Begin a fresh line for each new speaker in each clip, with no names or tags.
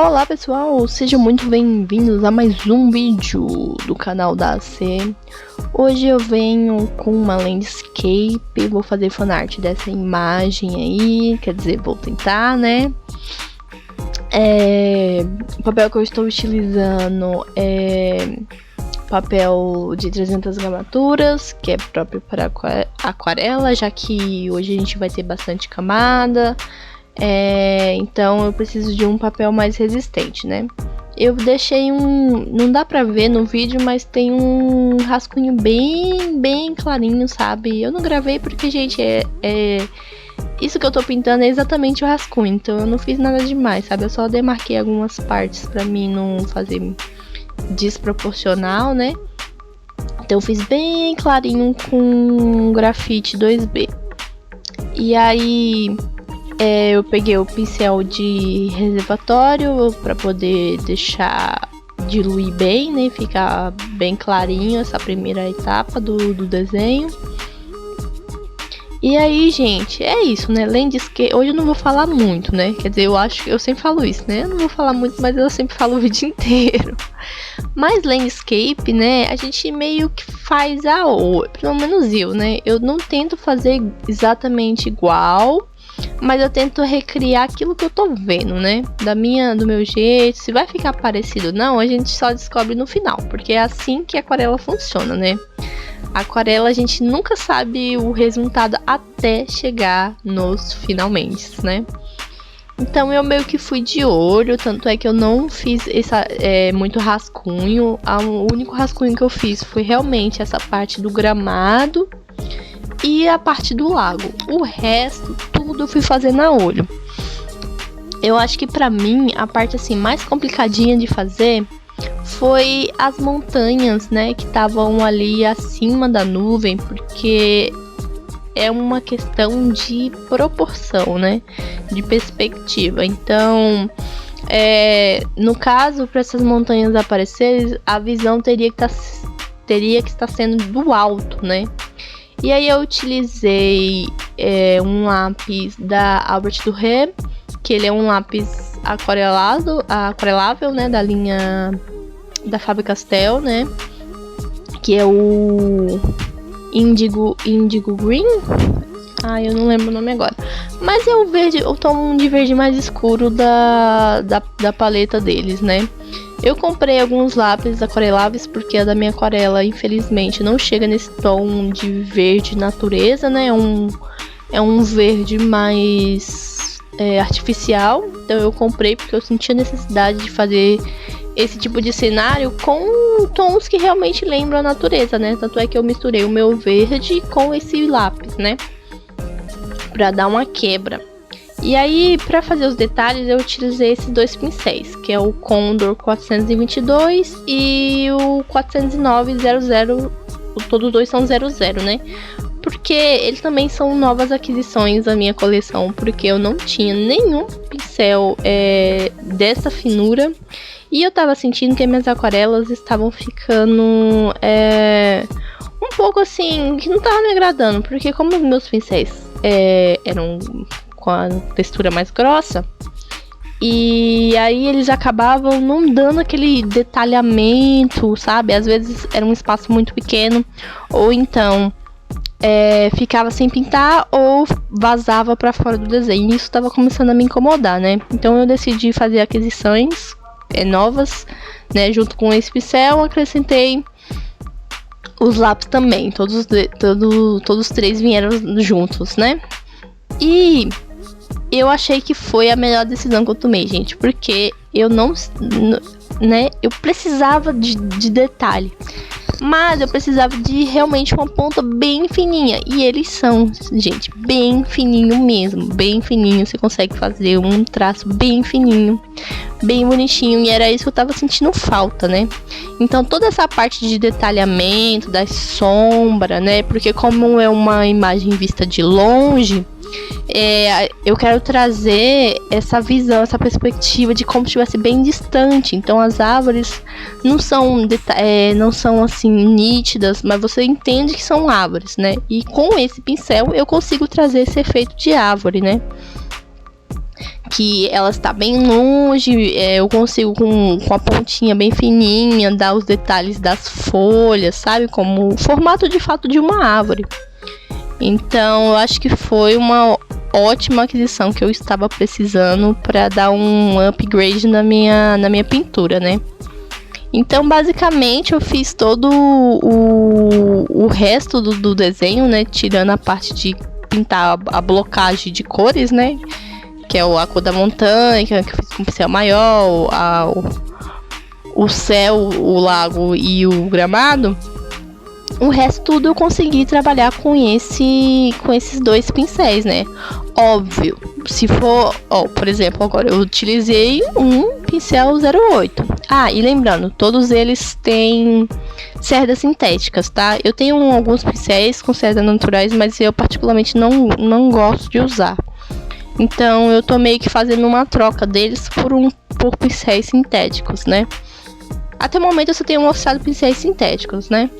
Olá pessoal, sejam muito bem-vindos a mais um vídeo do canal da AC. Hoje eu venho com uma landscape, vou fazer fanart dessa imagem aí, quer dizer, vou tentar, né? O papel que eu estou utilizando é papel de 300 gramaturas, que é próprio para aquarela, já que hoje a gente vai ter bastante camada. Então eu preciso de um papel mais resistente, né? Eu deixei não dá pra ver no vídeo, mas tem um rascunho bem clarinho, sabe? Eu não gravei porque, gente, isso que eu tô pintando é exatamente o rascunho, então eu não fiz nada demais, sabe? Eu só demarquei algumas partes pra mim não fazer desproporcional, né? Então eu fiz bem clarinho com grafite 2B. E aí eu peguei o pincel de reservatório para poder diluir bem, né? Ficar bem clarinho essa primeira etapa do desenho. E aí, gente, é isso, né? Landscape, hoje eu não vou falar muito, né? Quer dizer, eu sempre falo isso, né? Eu não vou falar muito, mas eu sempre falo o vídeo inteiro. Mas landscape, né? A gente meio que faz pelo menos eu, né? Eu não tento fazer exatamente igual, mas eu tento recriar aquilo que eu tô vendo, né? Do meu jeito. Se vai ficar parecido ou não, a gente só descobre no final, porque é assim que a aquarela funciona, né? A aquarela a gente nunca sabe o resultado até chegar nos finalmente, né? Então eu meio que fui de olho, tanto é que eu não fiz muito rascunho. O único rascunho que eu fiz foi realmente essa parte do gramado e a parte do lago. O resto, tudo eu fui fazer na olho. Eu acho que pra mim, a parte assim mais complicadinha de fazer foi as montanhas, né, que estavam ali acima da nuvem, porque é uma questão de proporção, né, de perspectiva. Então, no caso, para essas montanhas aparecerem, a visão teria que estar sendo do alto, né? E aí eu utilizei um lápis da Albert Durer, que ele é um lápis aquarelável, né, da linha da Faber-Castell, né, que é o Indigo Green. Eu não lembro o nome agora, mas é o tom de verde mais escuro da paleta deles, né. Eu comprei alguns lápis aquareláveis porque a da minha aquarela, infelizmente, não chega nesse tom de verde natureza, né? É um verde mais artificial. Então eu comprei porque eu sentia necessidade de fazer esse tipo de cenário com tons que realmente lembram a natureza, né? Tanto é que eu misturei o meu verde com esse lápis, né? Pra dar uma quebra. E aí, para fazer os detalhes, eu utilizei esses dois pincéis, que é o Condor 422 e o 409-00, todos dois são 00, né? Porque eles também são novas aquisições da minha coleção, porque eu não tinha nenhum pincel dessa finura. E eu tava sentindo que as minhas aquarelas estavam ficando um pouco assim, que não tava me agradando, porque como os meus pincéis eram com a textura mais grossa, e aí eles acabavam não dando aquele detalhamento, sabe? Às vezes era um espaço muito pequeno, ou então ficava sem pintar ou vazava para fora do desenho. Isso estava começando a me incomodar, né? Então eu decidi fazer aquisições novas, né? Junto com esse pincel, acrescentei os lápis também. Todos os três vieram juntos, né? E eu achei que foi a melhor decisão que eu tomei, gente, porque eu eu precisava de detalhe, mas eu precisava de realmente uma ponta bem fininha, e eles são, gente, bem fininho mesmo, bem fininho. Você consegue fazer um traço bem fininho, bem bonitinho, e era isso que eu tava sentindo falta, né? Então toda essa parte de detalhamento, da sombra, né, porque como é uma imagem vista de longe, eu quero trazer essa visão, essa perspectiva de como se estivesse bem distante. Então as árvores não são assim nítidas, mas você entende que são árvores, né? E com esse pincel eu consigo trazer esse efeito de árvore, né? que ela está bem longe, eu consigo com a pontinha bem fininha dar os detalhes das folhas, sabe? Como o formato de fato de uma árvore. Então eu acho que foi uma ótima aquisição que eu estava precisando para dar um upgrade na minha pintura, né? Então basicamente eu fiz todo o resto do desenho, né? Tirando a parte de pintar a blocagem de cores, né? Que é a cor da montanha, que eu fiz com pincel maior, o céu, o lago e o gramado. O resto tudo eu consegui trabalhar com esses 2 pincéis, né? Óbvio, se for, por exemplo, agora eu utilizei um pincel 08. Ah, e lembrando, todos eles têm cerdas sintéticas, tá? Eu tenho alguns pincéis com cerdas naturais, mas eu particularmente não gosto de usar. Então eu tô meio que fazendo uma troca deles por pincéis sintéticos, né? Até o momento eu só tenho mostrado pincéis sintéticos, né?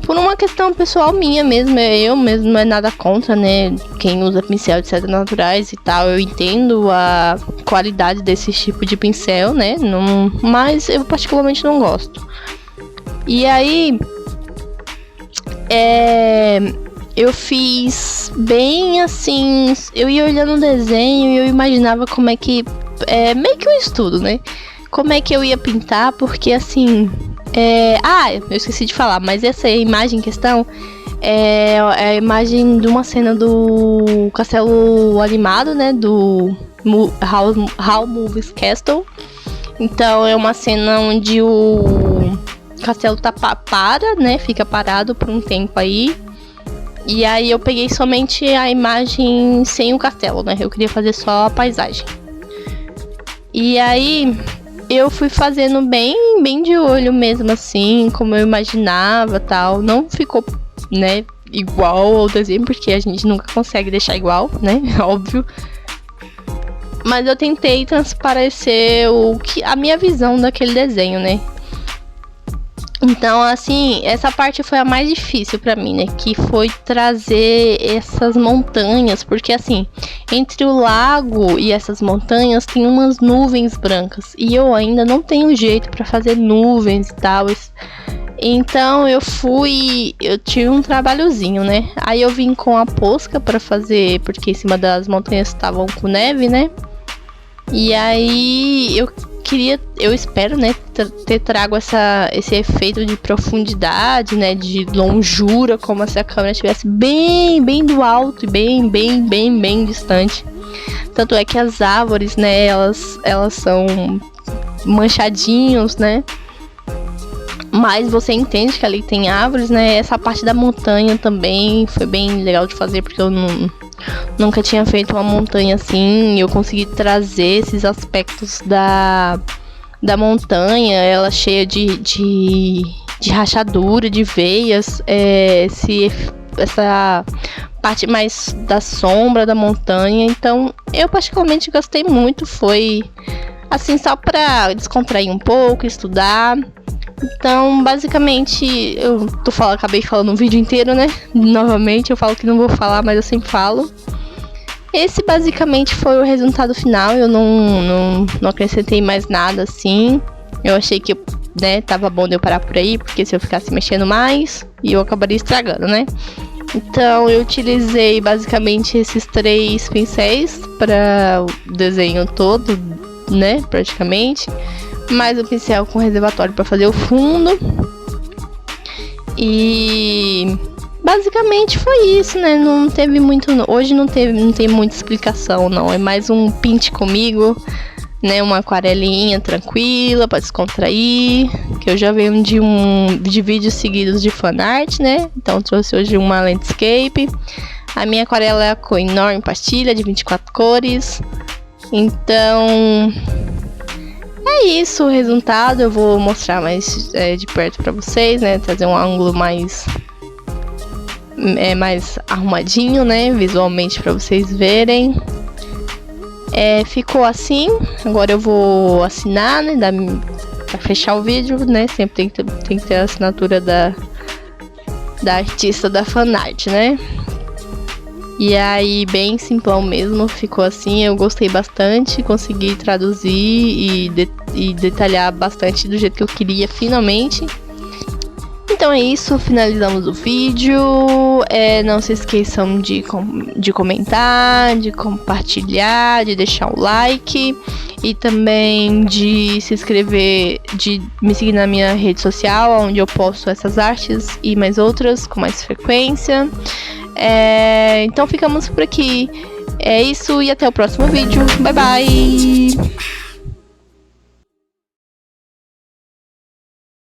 Por uma questão pessoal minha mesmo, eu mesmo não é nada contra, né? Quem usa pincel de cerdas naturais e tal, eu entendo a qualidade desse tipo de pincel, né? Mas eu particularmente não gosto. E aí, eu fiz bem assim, eu ia olhando o desenho e eu imaginava como é que, meio que um estudo, né? Como é que eu ia pintar, porque assim, eu esqueci de falar, mas essa imagem em questão é a imagem de uma cena do Castelo Animado, né? Do Howl's Moving Castle. Então é uma cena onde o castelo né? Fica parado por um tempo aí. E aí eu peguei somente a imagem sem o castelo, né? Eu queria fazer só a paisagem. E aí eu fui fazendo bem de olho mesmo, assim, como eu imaginava, tal. Não ficou, né, igual ao desenho, porque a gente nunca consegue deixar igual, né? Óbvio. Mas eu tentei transparecer a minha visão daquele desenho, né? Então, assim, essa parte foi a mais difícil pra mim, né? Que foi trazer essas montanhas, porque assim, entre o lago e essas montanhas tem umas nuvens brancas. E eu ainda não tenho jeito pra fazer nuvens e tal. Então eu tive um trabalhozinho, né? Aí eu vim com a Posca pra fazer, porque em cima das montanhas estavam com neve, né? E aí eu espero, né, ter trago esse efeito de profundidade, né, de longura, como se a câmera estivesse bem do alto e bem distante. Tanto é que as árvores, né, elas são manchadinhos, né, mas você entende que ali tem árvores, né. Essa parte da montanha também foi bem legal de fazer, porque eu nunca tinha feito uma montanha assim. Eu consegui trazer esses aspectos da montanha, ela cheia de rachadura, de veias, essa parte mais da sombra da montanha. Então eu particularmente gostei muito, foi assim só pra descontrair um pouco, estudar. Então basicamente acabei falando um vídeo inteiro, né? Novamente eu falo que não vou falar, mas eu sempre falo. Esse basicamente foi o resultado final. Eu não acrescentei mais nada assim. Eu achei que, né, tava bom de eu parar por aí, porque se eu ficasse mexendo mais, eu acabaria estragando, né? Então eu utilizei basicamente esses 3 pincéis para o desenho todo, né, praticamente. Mais um pincel com reservatório para fazer o fundo. E basicamente foi isso, né? Não teve muito. Hoje não tem muita explicação, não. É mais um pinte comigo, né? Uma aquarelinha tranquila para descontrair. Que eu já venho de vídeos seguidos de fanart, né? Então trouxe hoje uma landscape. A minha aquarela é a cor enorme pastilha de 24 cores. Então é isso o resultado. Eu vou mostrar mais de perto para vocês, né? Trazer um ângulo mais arrumadinho, né? Visualmente para vocês verem. Ficou assim. Agora eu vou assinar, né? Pra fechar o vídeo, né? Sempre tem que ter a assinatura da artista da fanart, né? E aí, bem simplão mesmo, ficou assim, eu gostei bastante, consegui traduzir e detalhar bastante do jeito que eu queria, finalmente. Então é isso, finalizamos o vídeo. Não se esqueçam de comentar, de compartilhar, de deixar o like e também de se inscrever, de me seguir na minha rede social, onde eu posto essas artes e mais outras com mais frequência. Então ficamos por aqui. É isso e até o próximo vídeo. Bye bye!